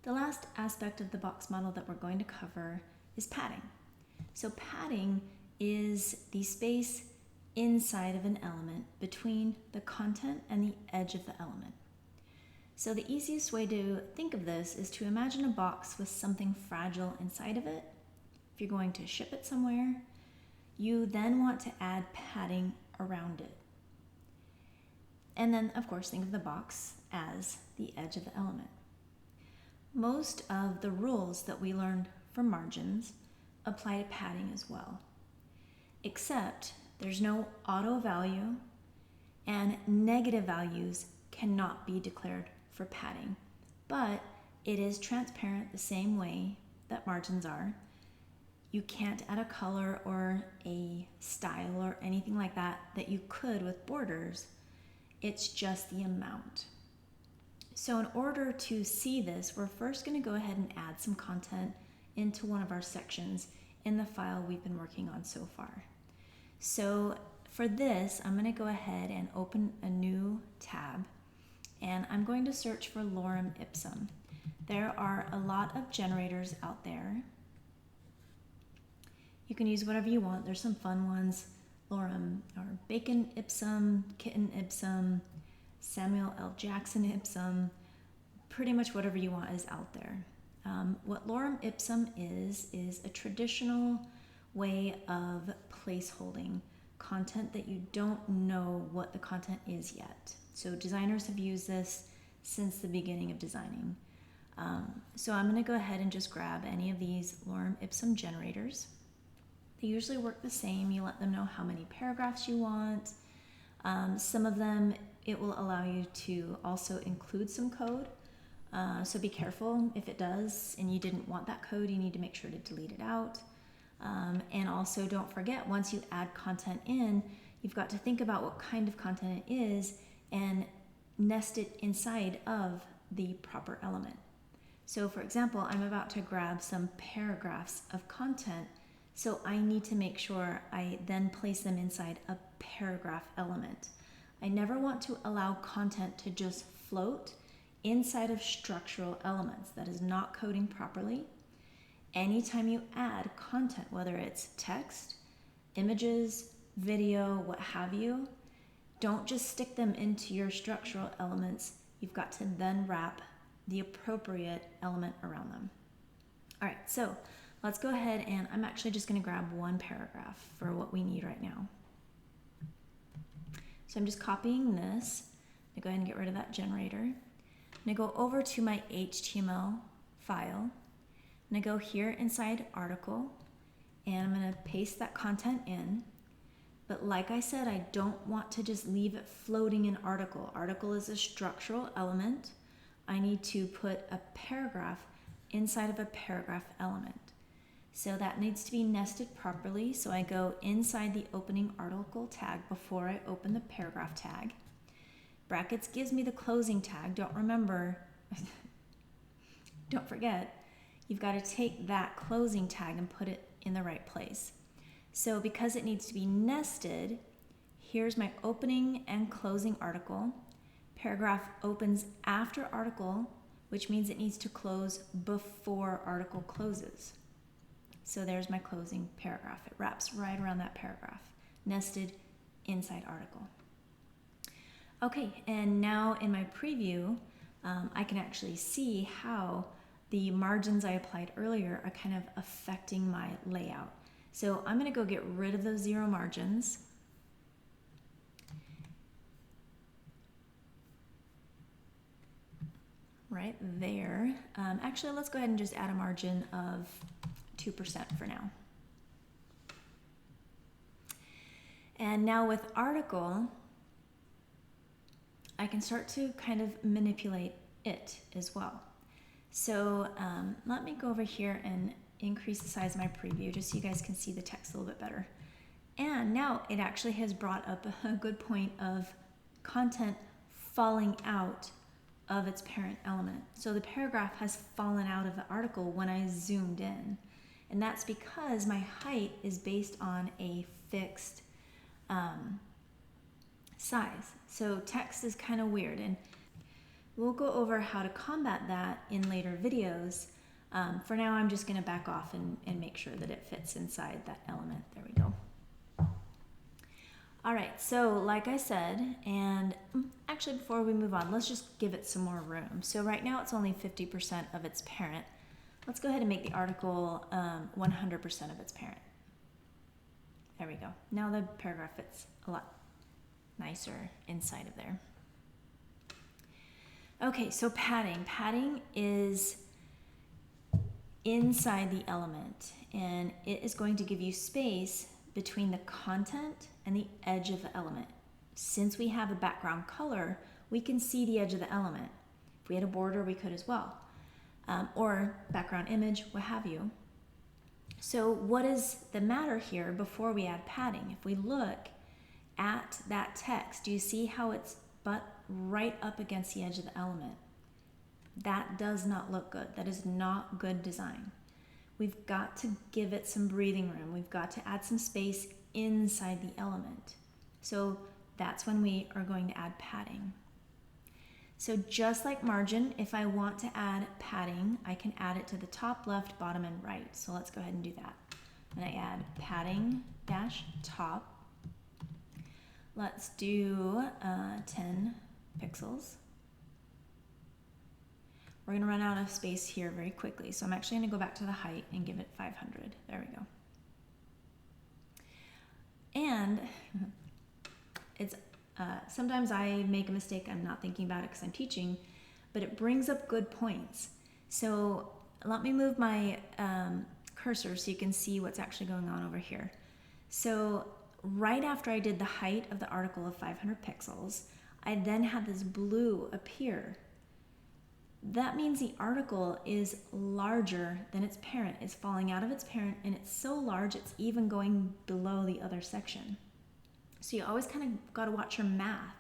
The last aspect of the box model that we're going to cover is padding. So padding is the space inside of an element between the content and the edge of the element. So the easiest way to think of this is to imagine a box with something fragile inside of it. If you're going to ship it somewhere, you then want to add padding around it. And then, of course, think of the box as the edge of the element. Most of the rules that we learned from margins apply to padding as well, except there's no auto value and negative values cannot be declared for padding, but it is transparent the same way that margins are. You can't add a color or a style or anything like that you could with borders. It's just the amount. So in order to see this, we're first going to go ahead and add some content into one of our sections in the file we've been working on so far. So for this, I'm going to go ahead and open a new tab, and I'm going to search for lorem ipsum. There are a lot of generators out there. You can use whatever you want. There's some fun ones. Lorem or bacon ipsum, kitten ipsum, Samuel L. Jackson ipsum, pretty much whatever you want is out there. What lorem ipsum is a traditional way of placeholding content that you don't know what the content is yet. So designers have used this since the beginning of designing. So I'm going to go ahead and just grab any of these lorem ipsum generators. They usually work the same. You let them know how many paragraphs you want. Some of them, it will allow you to also include some code. So be careful if it does and you didn't want that code, you need to make sure to delete it out. And also don't forget, once you add content in, you've got to think about what kind of content it is and nest it inside of the proper element. So for example, I'm about to grab some paragraphs of content, so I need to make sure I then place them inside a paragraph element. I never want to allow content to just float inside of structural elements. That is not coding properly. Anytime you add content, whether it's text, images, video, what have you, don't just stick them into your structural elements. You've got to then wrap the appropriate element around them. All right, so let's go ahead and I'm actually just going to grab one paragraph for what we need right now. So I'm just copying this. I'm going to go ahead and get rid of that generator. I'm going to go over to my HTML file. I'm going to go here inside article, and I'm going to paste that content in. But like I said, I don't want to just leave it floating in article. Article is a structural element. I need to put a paragraph inside of a paragraph element. So that needs to be nested properly. So I go inside the opening article tag before I open the paragraph tag. Brackets gives me the closing tag. Don't forget, you've got to take that closing tag and put it in the right place. So because it needs to be nested, here's my opening and closing article. Paragraph opens after article, which means it needs to close before article closes. So there's my closing paragraph. It wraps right around that paragraph, nested inside article. Okay, and now in my preview, I can actually see how the margins I applied earlier are kind of affecting my layout. So I'm going to go get rid of those zero margins. Right there. Actually, let's go ahead and just add a margin of 2% for now. And now with article, I can start to kind of manipulate it as well. So let me go over here and increase the size of my preview just so you guys can see the text a little bit better. And now it actually has brought up a good point of content falling out of its parent element. So the paragraph has fallen out of the article when I zoomed in. And that's because my height is based on a fixed size. So text is kind of weird. And We'll go over how to combat that in later videos. For now, I'm just going to back off and make sure that it fits inside that element. There we go. All right, so like I said, and actually before we move on, let's just give it some more room. So right now it's only 50% of its parent. Let's go ahead and make the article 100% of its parent. There we go. Now the paragraph fits a lot nicer inside of there. Okay, so padding. Padding is inside the element, and it is going to give you space between the content and the edge of the element. Since we have a background color, we can see the edge of the element. If we had a border, we could as well. Or background image, what have you. So what is the matter here before we add padding? If we look at that text, do you see how it's but right up against the edge of the element? That does not look good. That is not good design. We've got to give it some breathing room. We've got to add some space inside the element. So that's when we are going to add padding. So just like margin, if I want to add padding, I can add it to the top, left, bottom, and right. So let's go ahead and do that. And I add padding dash top. Let's do 10 pixels. We're going to run out of space here very quickly. So I'm actually going to go back to the height and give it 500. There we go. And it's sometimes I make a mistake. I'm not thinking about it because I'm teaching, but it brings up good points. So let me move my cursor so you can see what's actually going on over here. So right after I did the height of the article of 500 pixels, I then had this blue appear. That means the article is larger than its parent. It's falling out of its parent, and it's so large it's even going below the other section. So you always kind of got to watch your math.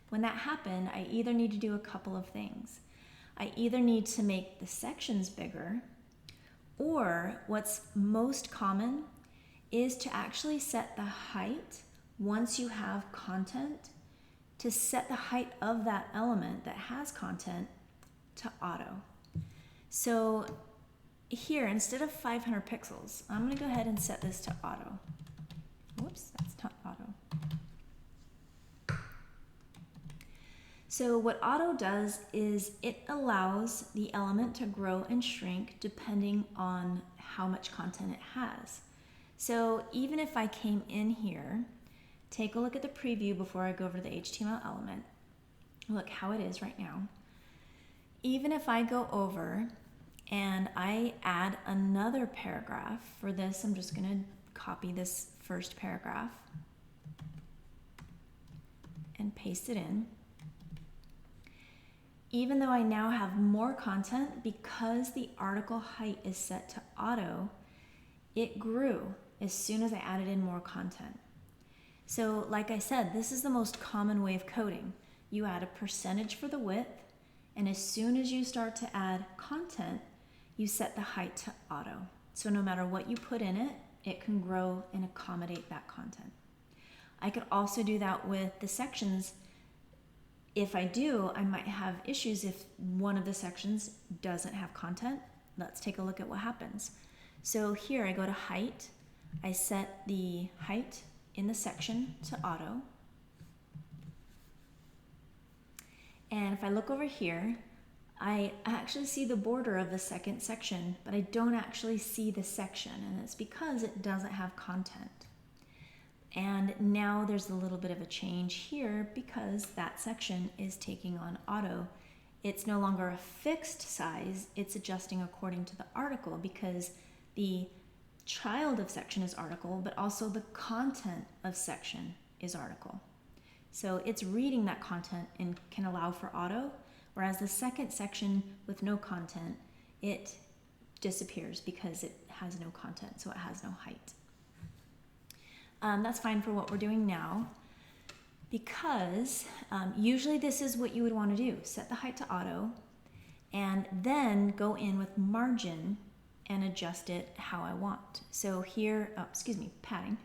When that happened, I either need to do a couple of things. I either need to make the sections bigger, or what's most common is to actually set the height once you have content, to set the height of that element that has content to auto. So here, instead of 500 pixels, I'm going to go ahead and set this to auto. Whoops, that's not auto. So what auto does is it allows the element to grow and shrink depending on how much content it has. So even if I came in here, take a look at the preview before I go over to the HTML element, look how it is right now. Even if I go over and I add another paragraph, for this I'm just going to copy this first paragraph and paste it in. Even though I now have more content, because the article height is set to auto, it grew as soon as I added in more content. So like I said, this is the most common way of coding. You add a percentage for the width, and as soon as you start to add content, you set the height to auto. So no matter what you put in it, it can grow and accommodate that content. I could also do that with the sections. If I do, I might have issues if one of the sections doesn't have content. Let's take a look at what happens. So here I go to height. I set the height in the section to auto. And if I look over here, I actually see the border of the second section, but I don't actually see the section, and it's because it doesn't have content. And now there's a little bit of a change here because that section is taking on auto. It's no longer a fixed size, it's adjusting according to the article because the child of section is article, but also the content of section is article. So it's reading that content and can allow for auto, whereas the second section with no content, it disappears because it has no content, so it has no height. That's fine for what we're doing now, because usually this is what you would want to do. Set the height to auto, and then go in with margin and adjust it how I want. So here, padding,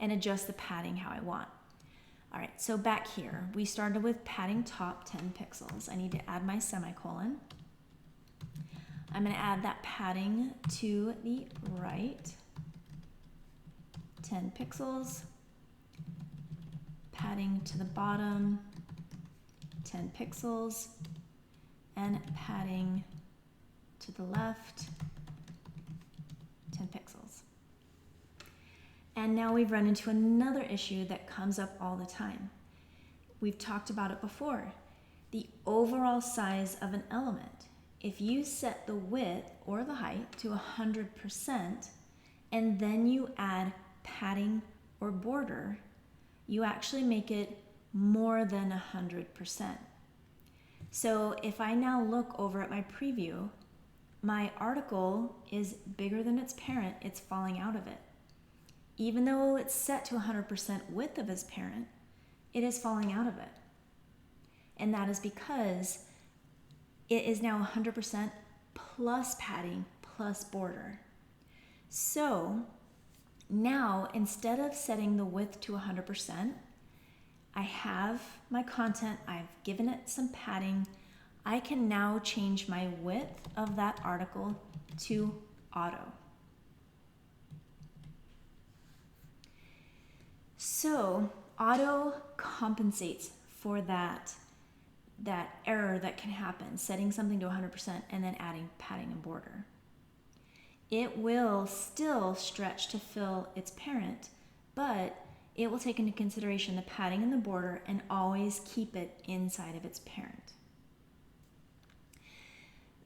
and adjust the padding how I want. All right, so back here, we started with padding top 10 pixels. I need to add my semicolon. I'm going to add that padding to the right, 10 pixels. Padding to the bottom, 10 pixels. And padding to the left, 10 pixels. And now we've run into another issue that comes up all the time. We've talked about it before. The overall size of an element. If you set the width or the height to 100% and then you add padding or border, you actually make it more than 100%. So if I now look over at my preview, my article is bigger than its parent, it's falling out of it. Even though it's set to 100% width of its parent, it is falling out of it. And that is because it is now 100% plus padding plus border. So now instead of setting the width to 100%, I have my content, I've given it some padding. I can now change my width of that article to auto. So auto compensates for that error that can happen, setting something to 100% and then adding padding and border. It will still stretch to fill its parent, but it will take into consideration the padding and the border and always keep it inside of its parent.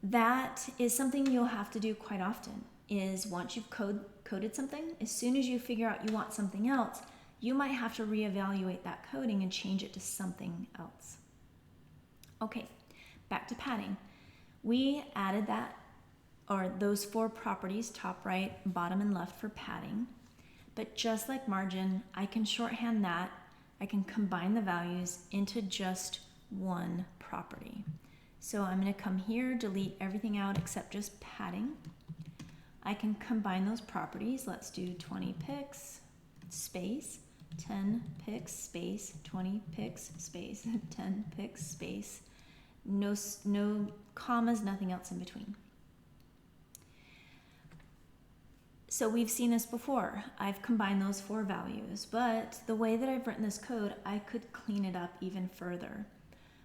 That is something you'll have to do quite often, is once you've coded something, as soon as you figure out you want something else, you might have to reevaluate that coding and change it to something else. Okay, back to padding. We added those 4 properties, top, right, bottom, and left for padding. But just like margin, I can shorthand that. I can combine the values into just one property. So I'm going to come here, delete everything out except just padding. I can combine those properties. Let's do 20 pics, space, 10 pics, space, 20 pics, space, 10 pics, space. No commas, nothing else in between. So we've seen this before. I've combined those 4 values, but the way that I've written this code, I could clean it up even further.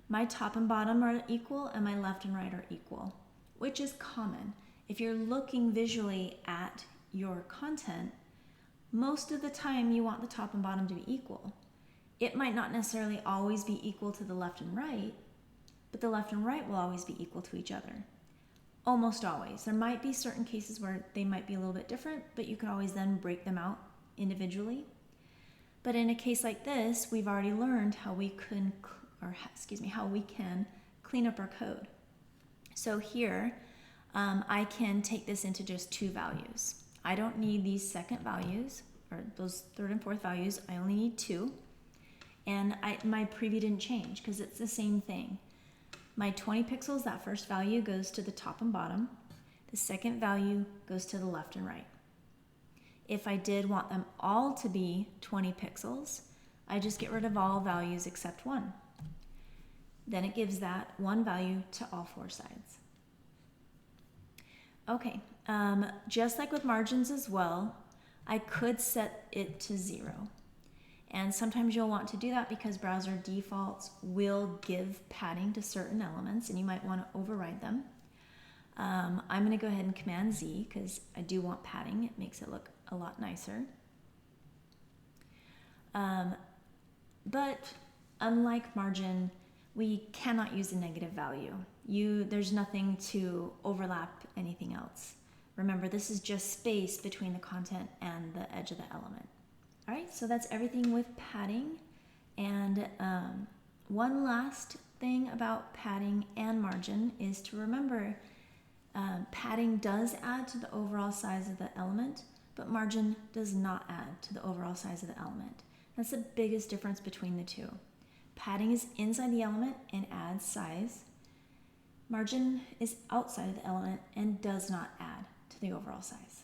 My top and bottom are equal and my left and right are equal, which is common. If you're looking visually at your content, most of the time you want the top and bottom to be equal. It might not necessarily always be equal to the left and right, but the left and right will always be equal to each other. Almost always. There might be certain cases where they might be a little bit different, but you can always then break them out individually. But in a case like this, we've already learned how we can clean up our code. So here, I can take this into just 2 values. I don't need these second values, or those third and fourth values. I only need 2. And my preview didn't change because it's the same thing. My 20 pixels, that first value goes to the top and bottom. The second value goes to the left and right. If I did want them all to be 20 pixels, I just get rid of all values except 1. Then it gives that 1 value to all 4 sides. Okay, just like with margins as well, I could set it to 0. And sometimes you'll want to do that because browser defaults will give padding to certain elements and you might want to override them. I'm going to go ahead and Command Z because I do want padding. It makes it look a lot nicer. But unlike margin, we cannot use a negative value. There's nothing to overlap anything else. Remember, this is just space between the content and the edge of the element. All right, so that's everything with padding. And one last thing about padding and margin is to remember padding does add to the overall size of the element, but margin does not add to the overall size of the element. That's the biggest difference between the two. Padding is inside the element and adds size. Margin is outside of the element and does not add to the overall size.